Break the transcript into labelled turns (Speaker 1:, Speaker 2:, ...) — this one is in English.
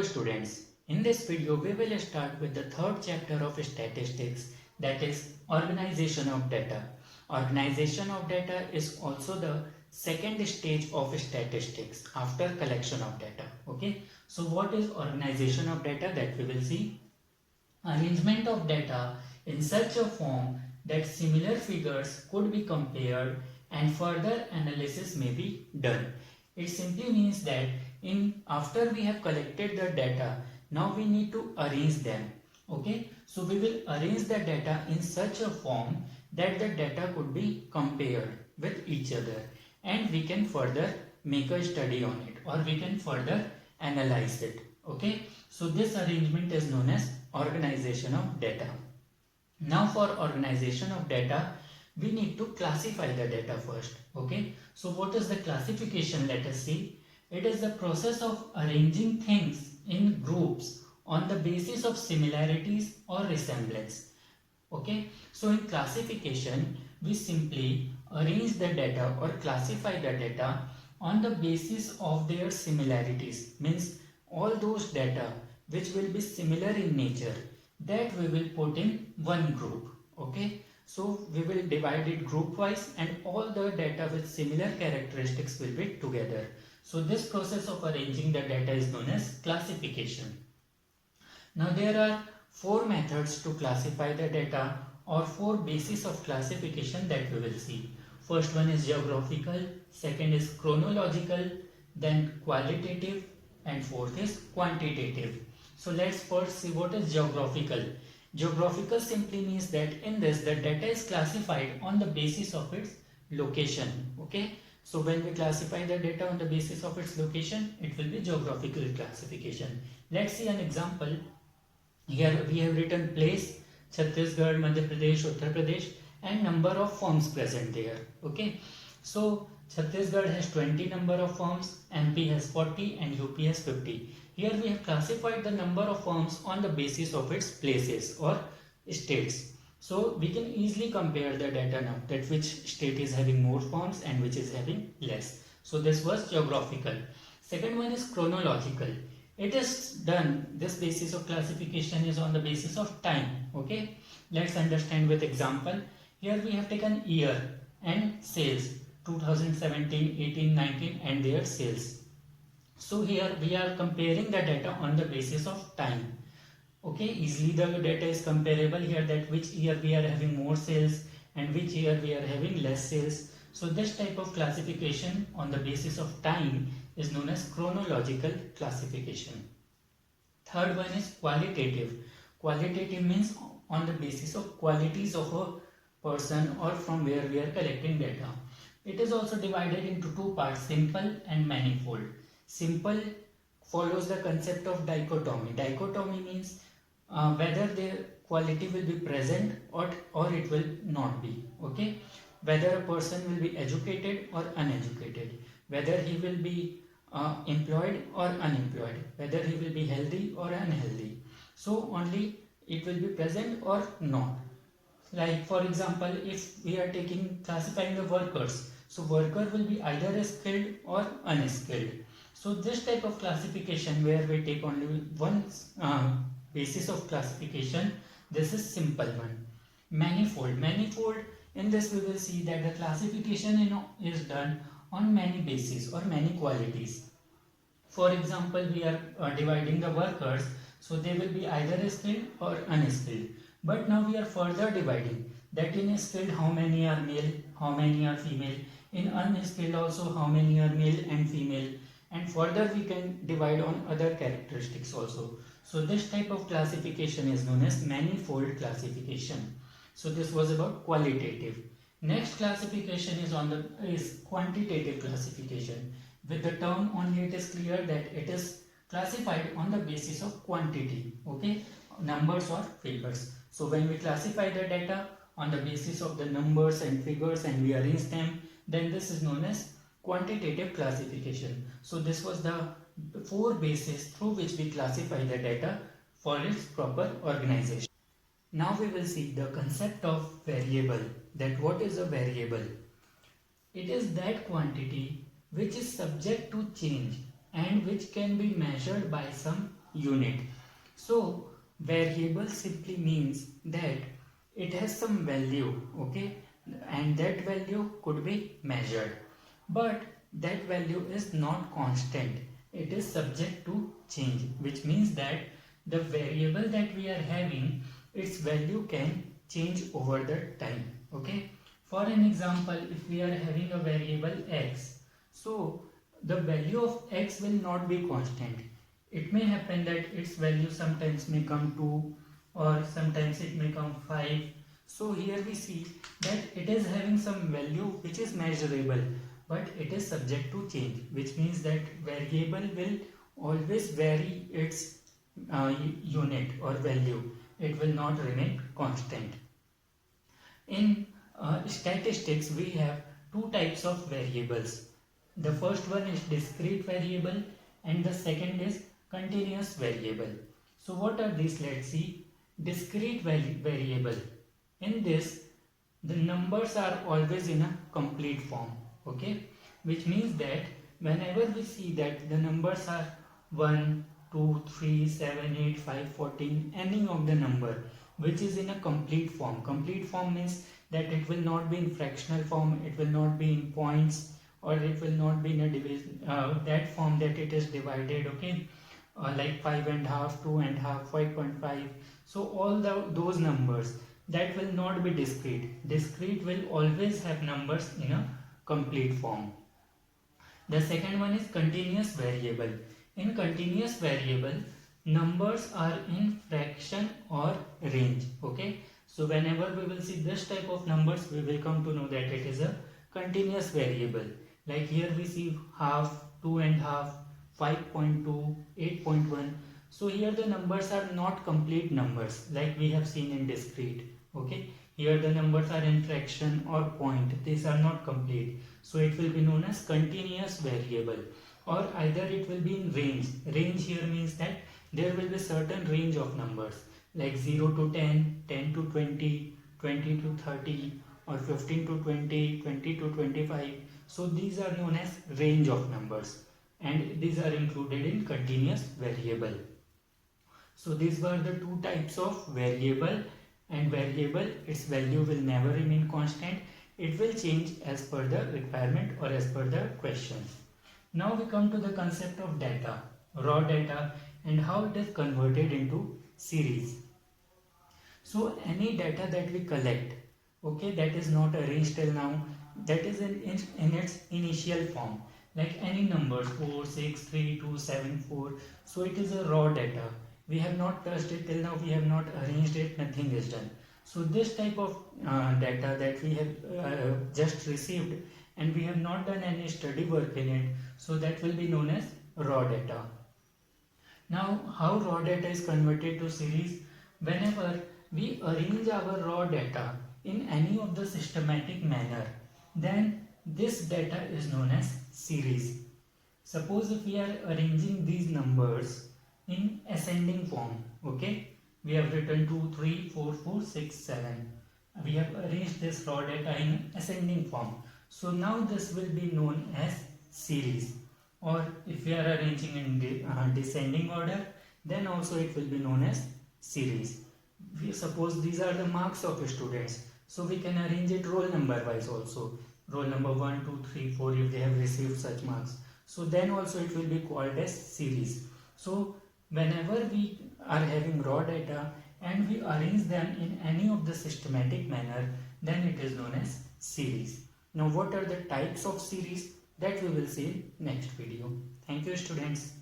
Speaker 1: Hello students, in this video we will start with the third chapter of statistics, that is organization of data. Organization of data is also the second stage of statistics after collection of data. Okay, so what is organization of data, that we will see. Arrangement of data in such a form that similar figures could be compared and further analysis may be done. It simply means that after we have collected the data, now we need to arrange them. Okay, so we will arrange the data in such a form that the data could be compared with each other, and we can further make a study on it, or we can further analyze it. Okay, so this arrangement is known as organization of data. Now for organization of data, we need to classify the data first. Okay, so what is the classification? Let us see. It is the process of arranging things in groups on the basis of similarities or resemblance. Okay, so in classification, we simply arrange the data or classify the data on the basis of their similarities. Means all those data which will be similar in nature, that we will put in one group. Okay, so we will divide it group wise, and all the data with similar characteristics will be together. So this process of arranging the data is known as classification. Now there are four methods to classify the data, or four bases of classification that we will see. First one is geographical, second is chronological, then qualitative, and fourth is quantitative. So let's first see what is geographical. Geographical simply means that in this the data is classified on the basis of its location. Okay, so when we classify the data on the basis of its location, it will be geographical classification. Let's see an example. Here we have written place, Chhattisgarh, Madhya Pradesh, Uttar Pradesh, and number of firms present there. Okay, so Chhattisgarh has 20 number of firms, MP has 40, and UP has 50. Here we have classified the number of firms on the basis of its places or states. So we can easily compare the data now, that which state is having more firms and which is having less. So this was geographical. Second one is chronological. It is done, this basis of classification is on the basis of time. Okay, let's understand with example. Here we have taken year and sales, 2017, 18, 19, and their sales. So here we are comparing the data on the basis of time. Okay, easily the data is comparable here, that which year we are having more sales and which year we are having less sales. So this type of classification on the basis of time is known as chronological classification. Third one is qualitative. Qualitative means on the basis of qualities of a person or from where we are collecting data. It is also divided into two parts, simple and manifold. Simple follows the concept of dichotomy. Dichotomy means whether the quality will be present or it will not be. Okay, whether a person will be educated or uneducated, whether he will be employed or unemployed, whether he will be healthy or unhealthy. So only it will be present or not. Like for example, if we are classifying the workers, so worker will be either skilled or unskilled. So this type of classification where we take only one basis of classification, this is simple one. Manifold. Manifold, in this we will see that the classification is done on many bases or many qualities. For example, we are dividing the workers, so they will be either skilled or unskilled. But now we are further dividing that in skilled how many are male, how many are female, in unskilled also how many are male and female, and further we can divide on other characteristics also. So this type of classification is known as manifold classification. So this was about qualitative. Next classification is quantitative classification. With the term only it is clear that it is classified on the basis of quantity. Okay, numbers or figures. So when we classify the data on the basis of the numbers and figures and we arrange them, then this is known as quantitative classification. So this was the four bases through which we classify the data for its proper organization. Now we will see the concept of variable. That what is a variable? It is that quantity which is subject to change and which can be measured by some unit. So variable simply means that it has some value, okay, and that value could be measured, but that value is not constant. It is subject to change, which means that the variable that we are having, its value can change over the time, okay. For an example, if we are having a variable x, so the value of x will not be constant. It may happen that its value sometimes may come 2 or sometimes it may come 5. So here we see that it is having some value which is measurable, but it is subject to change, which means that variable will always vary its unit or value. It will not remain constant. In statistics, we have two types of variables. The first one is discrete variable and the second is continuous variable. So what are these? Let's see. Discrete variable. In this, the numbers are always in a complete form, okay, which means that whenever we see that the numbers are 1, 2, 3, 7, 8, 5, 14, any of the number which is in a complete form. Complete form means that it will not be in fractional form, it will not be in points, or it will not be in a division, that form that it is divided, okay, like 5.5, 2.5, 5.5. So all those numbers that will not be discrete. Discrete will always have numbers in a complete form. The second one is continuous variable. In continuous variable, numbers are in fraction or range, okay. So whenever we will see this type of numbers, we will come to know that it is a continuous variable. Like here we see half, 2.5, 5.2, 8.1. So here the numbers are not complete numbers like we have seen in discrete, okay. Here the numbers are in fraction or point. These are not complete. So it will be known as continuous variable, or either it will be in range. Range here means that there will be certain range of numbers like 0 to 10, 10 to 20, 20 to 30, or 15 to 20, 20 to 25. So these are known as range of numbers, and these are included in continuous variable. So these were the two types of variable. And variable, its value will never remain constant. It will change as per the requirement or as per the questions. Now we come to the concept of data, raw data, and how it is converted into series. So any data that we collect, okay, that is not arranged till now, that is in its initial form, like any numbers 4, 6, 3, 2, 7, 4. So it is a raw data. We have not touched it till now, we have not arranged it, nothing is done. So this type of data that we have just received and we have not done any study work in it, so that will be known as raw data. Now how raw data is converted to series? Whenever we arrange our raw data in any of the systematic manner, then this data is known as series. Suppose if we are arranging these numbers in ascending form, okay, we have written 2, 3, 4, 4, 6, 7. We have arranged this raw data in ascending form. So now this will be known as series. Or if we are arranging in descending order, then also it will be known as series. We suppose these are the marks of students, so we can arrange it roll number wise also. Roll number 1, 2, 3, 4 if they have received such marks. So then also it will be called as series. So whenever we are having raw data and we arrange them in any of the systematic manner, then it is known as series. Now what are the types of series? That we will see in next video. Thank you students.